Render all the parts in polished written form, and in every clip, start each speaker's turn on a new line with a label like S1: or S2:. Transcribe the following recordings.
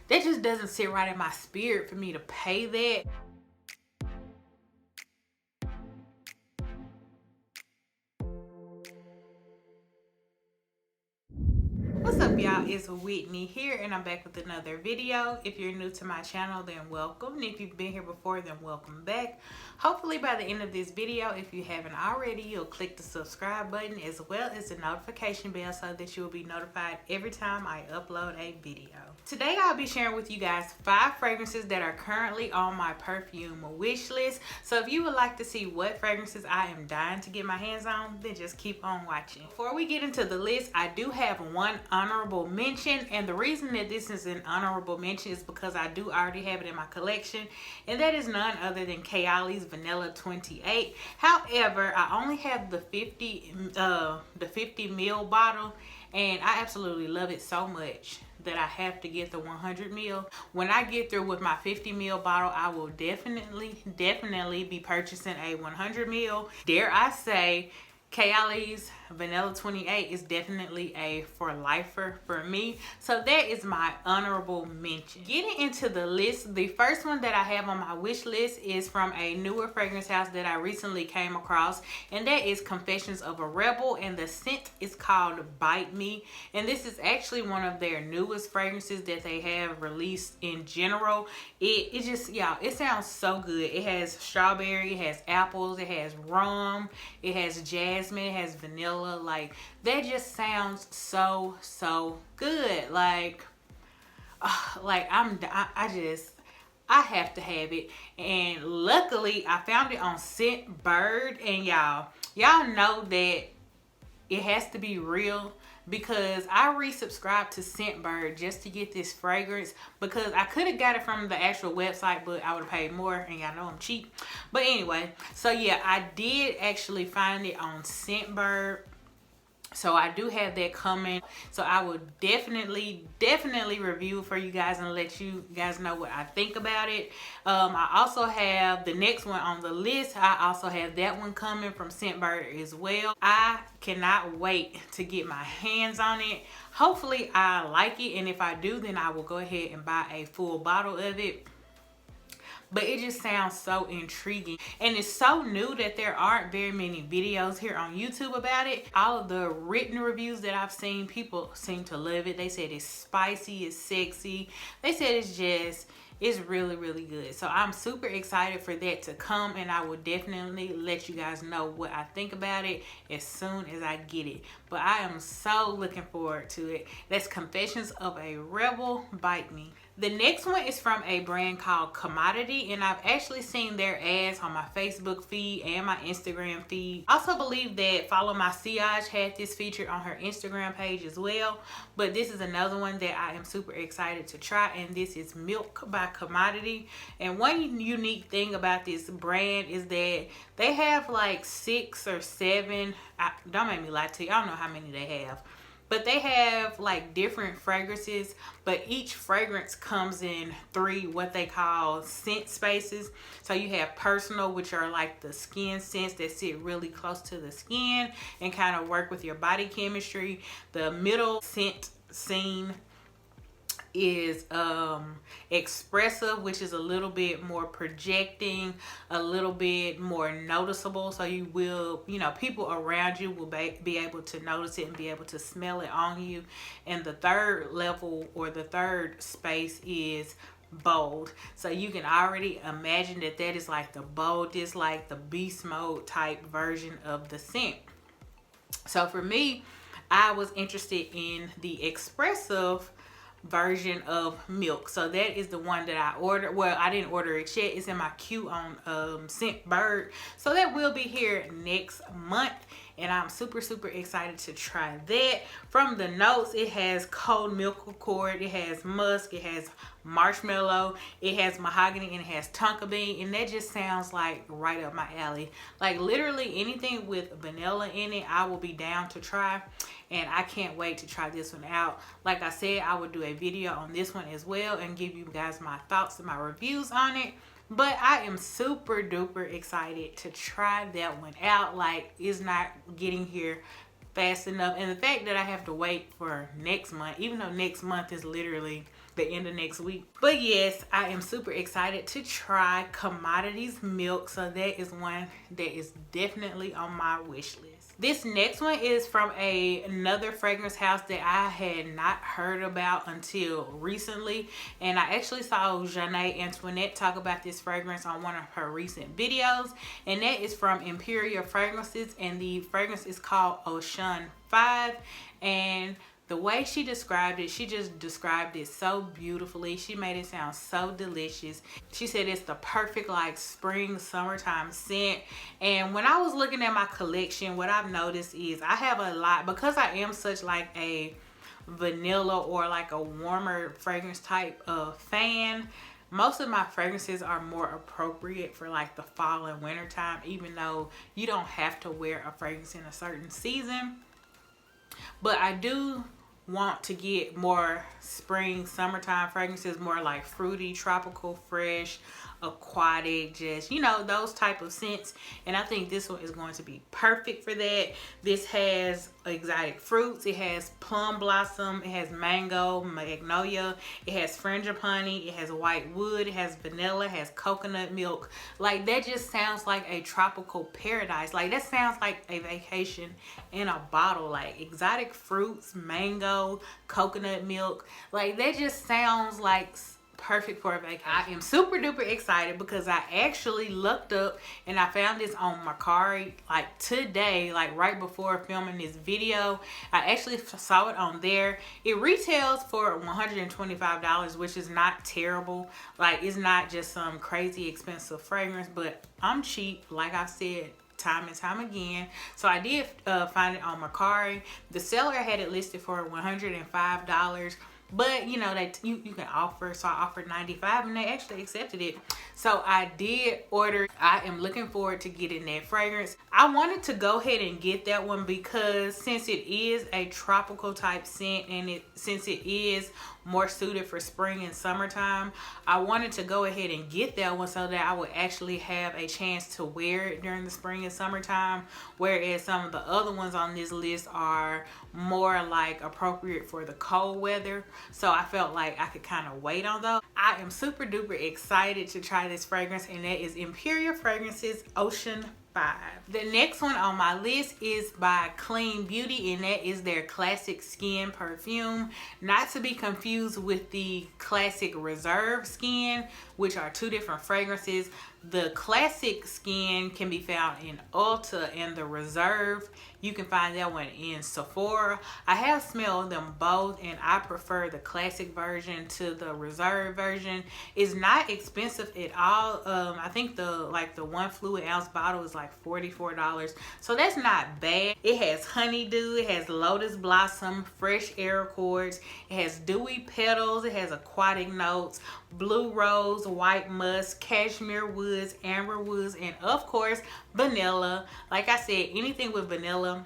S1: that just doesn't sit right in my spirit for me to pay that. What's up, y'all? It's Whitney here, and I'm back with another video. If you're new to my channel, then welcome. And if you've been here before, then welcome back. Hopefully by the end of this video, if you haven't already, you'll click the subscribe button as well as the notification bell so that you'll be notified every time I upload a video. Today I'll be sharing with you guys 5 fragrances that are currently on my perfume wish list. So if you would like to see what fragrances I am dying to get my hands on, then just keep on watching. Before we get into the list, I do have one honorable mention, and the reason that this is an honorable mention is because I do already have it in my collection, and that is none other than Kayali's Vanilla 28. However, I only have the 50 ml bottle, and I absolutely love it so much that I have to get the 100 ml. When I get through with my 50 ml bottle, I will definitely be purchasing a 100 ml. Dare I say, Kayali's Vanilla 28 is definitely a for lifer for me. So that is my honorable mention. Getting into the list, the first one that I have on my wish list is from a newer fragrance house that I recently came across, and that is Confessions of a Rebel, and the scent is called Bite Me. And this is actually one of their newest fragrances that they have released in general. It just, y'all, it sounds so good. It has strawberry, it has apples, it has rum, it has jasmine, it has vanilla. Like, that just sounds so good. Like I have to have it. And luckily I found it on Scentbird, and y'all know that it has to be real, because I resubscribed to Scentbird just to get this fragrance, because I could have got it from the actual website, but I would have paid more, and y'all know I'm cheap. But anyway, so yeah, I did actually find it on Scentbird. So I do have that coming. So I will definitely review for you guys and let you guys know what I think about it. I also have the next one on the list. I also have that one coming from Scentbird as well. I cannot wait to get my hands on it. Hopefully I like it, and if I do, then I will go ahead and buy a full bottle of it. But it just sounds so intriguing, and it's so new that there aren't very many videos here on YouTube about it. All of the written reviews that I've seen, people seem to love it. They said it's spicy, it's sexy. They said it's really good. So I'm super excited for that to come, and I will definitely let you guys know what I think about it as soon as I get it. But I am so looking forward to it. That's Confessions of a Rebel, Bite Me. The next one is from a brand called Commodity, and I've actually seen their ads on my Facebook feed and my Instagram feed. I also believe that Follow My Sillage had this featured on her Instagram page as well. But this is another one that I am super excited to try, and this is Milk by Commodity. And one unique thing about this brand is that they have like 6 or 7, don't make me lie to you, I don't know how many they have. But they have like different fragrances, but each fragrance comes in 3 what they call scent spaces. So you have personal, which are like the skin scents that sit really close to the skin and kind of work with your body chemistry. The middle scent scene is Expressive, which is a little bit more projecting, a little bit more noticeable, so you will, people around you will be able to notice it and be able to smell it on you. And the third level, or the third space, is Bold. So you can already imagine that is like the boldest, like the beast mode type version of the scent. So for me, I was interested in the Expressive version of Milk. So that is the one that I ordered. Well, I didn't order it yet. It's in my queue on Scentbird. So that will be here next month, and I'm super excited to try that. From the notes, it has cold milk accord, it has musk, it has marshmallow, it has mahogany, and it has tonka bean, and that just sounds like right up my alley. Like literally anything with vanilla in it, I will be down to try, and I can't wait to try this one out. Like I said, I will do a video on this one as well and give you guys my thoughts and my reviews on it. But I am super duper excited to try that one out. Like, it's not getting here fast enough, and the fact that I have to wait for next month, even though next month is literally the end of next week. But yes, I am super excited to try Commodities Milk. So that is one that is definitely on my wish list. This next one is from another fragrance house that I had not heard about until recently. And I actually saw Janae Antoinette talk about this fragrance on one of her recent videos. And that is from Emperia Fragrances. And the fragrance is called Oshun 5. And the way she described it, she just described it so beautifully. She made it sound so delicious. She said it's the perfect like spring, summertime scent. And when I was looking at my collection, what I've noticed is I have a lot, because I am such like a vanilla or like a warmer fragrance type of fan. Most of my fragrances are more appropriate for like the fall and winter time, even though you don't have to wear a fragrance in a certain season. But I do want to get more spring, summertime fragrances, more like fruity, tropical, fresh, aquatic, just, you know, those type of scents. And I think this one is going to be perfect for that. This has exotic fruits, it has plum blossom, it has mango, magnolia, it has frangipani, it has white wood, it has vanilla, it has coconut milk. Like that just sounds like a tropical paradise. Like that sounds like a vacation in a bottle. Like exotic fruits, mango, coconut milk, like that just sounds like perfect for a vacation. I am super duper excited because I actually looked up and I found this on Mercari like today, like right before filming this video. I actually saw it on there. It retails for $125, which is not terrible. Like it's not just some crazy expensive fragrance, but I'm cheap, like I said time and time again. So I did find it on Mercari. The seller had it listed for $105. But you know, you can offer, so I offered $95 and they actually accepted it. So I did order. I am looking forward to getting that fragrance. I wanted to go ahead and get that one because since it is a tropical type scent and since it is more suited for spring and summertime, I wanted to go ahead and get that one so that I would actually have a chance to wear it during the spring and summertime, whereas some of the other ones on this list are more like appropriate for the cold weather. So I felt like I could kind of wait on those. I am super duper excited to try this fragrance, and that is Emperia Fragrances Oshun 5. The next one on my list is by Clean Beauty, and that is their Classic Skin perfume. Not to be confused with the Classic Reserve Skin, which are two different fragrances. The Classic Skin can be found in Ulta, and the Reserve, you can find that one in Sephora. I have smelled them both, and I prefer the Classic version to the Reserve version. It's not expensive at all. I think the 1 fluid ounce bottle is like $44, so that's not bad. It has honeydew, it has lotus blossom, fresh air accords, it has dewy petals, it has aquatic notes, blue rose, white musk, cashmere woods, amber woods, and of course vanilla. Like I said, anything with vanilla,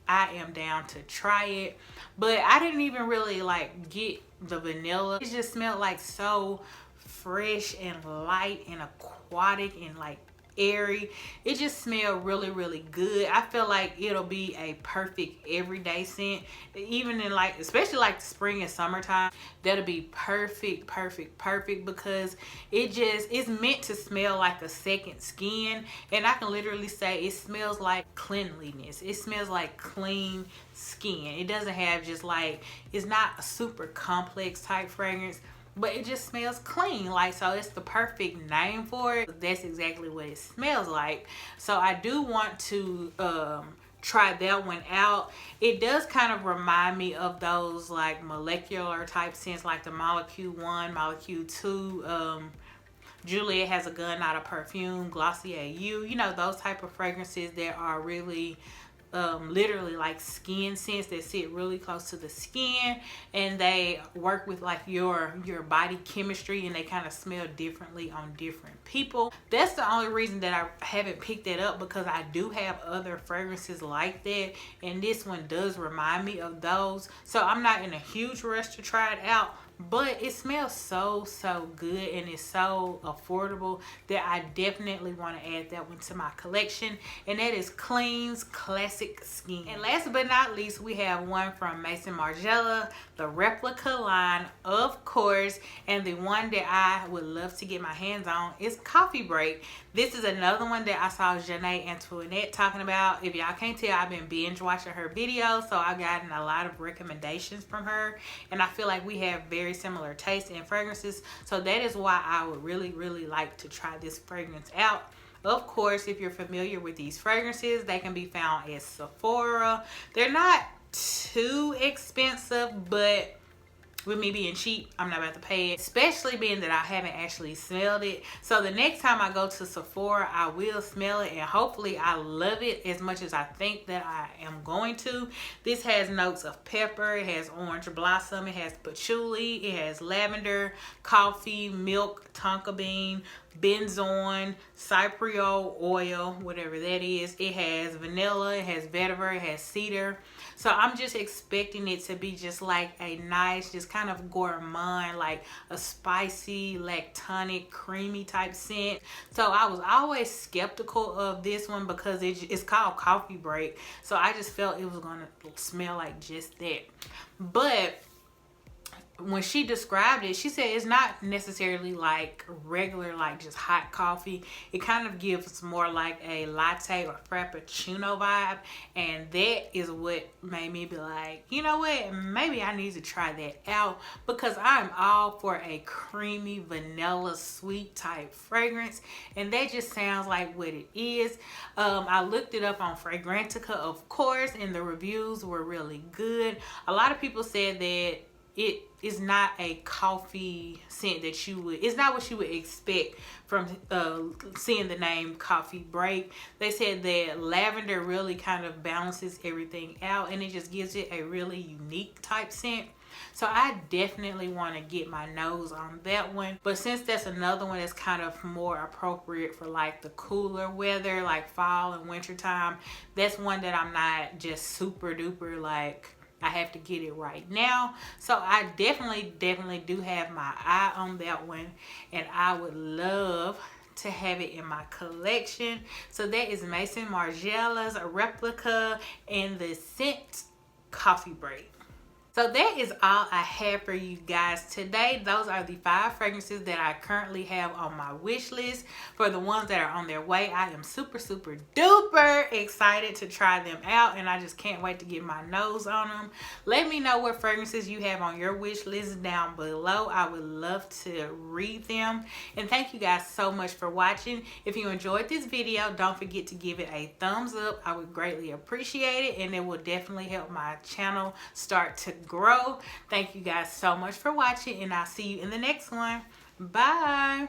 S1: I am down to try it. But I didn't even really like get the vanilla. It just smelled like so fresh and light and aquatic and like airy. It just smelled really, really good. I feel like it'll be a perfect everyday scent, even in like, especially like the spring and summertime. That'll be perfect, perfect, perfect, because it's meant to smell like a second skin. And I can literally say it smells like cleanliness. It smells like clean skin. It doesn't have just like, it's not a super complex type fragrance, but it just smells clean. Like, so it's the perfect name for it. That's exactly what it smells like. So I do want to try that one out. It does kind of remind me of those like molecular type scents, like the Molecule 1, Molecule 2, Juliet Has a Gun, Not a Perfume, Glossier You, you know, those type of fragrances that are really literally like skin scents that sit really close to the skin, and they work with like your body chemistry, and they kind of smell differently on different people. That's the only reason that I haven't picked that up, because I do have other fragrances like that, and this one does remind me of those. So I'm not in a huge rush to try it out, but it smells so good and it's so affordable that I definitely want to add that one to my collection, and that is Clean's Classic Skin. And last but not least, we have one from Maison Margiela, the Replica line, of course, and the one that I would love to get my hands on is Coffee Break. This is another one that I saw Janae Antoinette talking about. If y'all can't tell, I've been binge watching her videos, so I've gotten a lot of recommendations from her, and I feel like we have very similar tastes and fragrances, so that is why I would really like to try this fragrance out. Of course, if you're familiar with these fragrances, they can be found at Sephora. They're not too expensive, but with me being cheap, I'm not about to pay it, especially being that I haven't actually smelled it. So the next time I go to Sephora, I will smell it, and hopefully I love it as much as I think that I am going to. This has notes of pepper, it has orange blossom, it has patchouli, it has lavender, coffee, milk, tonka bean, benzoin, cypriol oil, whatever that is. It has vanilla, it has vetiver, it has cedar. So I'm just expecting it to be just like a nice, just kind of gourmand, like a spicy, lactonic, creamy type scent. So I was always skeptical of this one because it's called Coffee Break. So I just felt it was gonna smell like just that. But when she described it, she said it's not necessarily like regular, like just hot coffee. It kind of gives more like a latte or frappuccino vibe, and that is what made me be like, you know what, maybe I need to try that out, because I'm all for a creamy vanilla sweet type fragrance, and that just sounds like what it is. I looked it up on Fragrantica, of course, and the reviews were really good. A lot of people said that it is not a coffee scent that it's not what you would expect from seeing the name Coffee Break. They said that lavender really kind of balances everything out, and it just gives it a really unique type scent. So I definitely want to get my nose on that one. But since that's another one that's kind of more appropriate for like the cooler weather, like fall and winter time, that's one that I'm not just super duper like I have to get it right now. So I definitely do have my eye on that one, and I would love to have it in my collection. So that is Maison Margiela's Replica in the scent Coffee Break. So that is all I have for you guys today. Those are the 5 fragrances that I currently have on my wish list. For the ones that are on their way, I am super duper excited to try them out, and I just can't wait to get my nose on them. Let me know what fragrances you have on your wish list down below. I would love to read them. And thank you guys so much for watching. If you enjoyed this video, don't forget to give it a thumbs up. I would greatly appreciate it, and it will definitely help my channel start to grow. Thank you guys so much for watching, and I'll see you in the next one. Bye.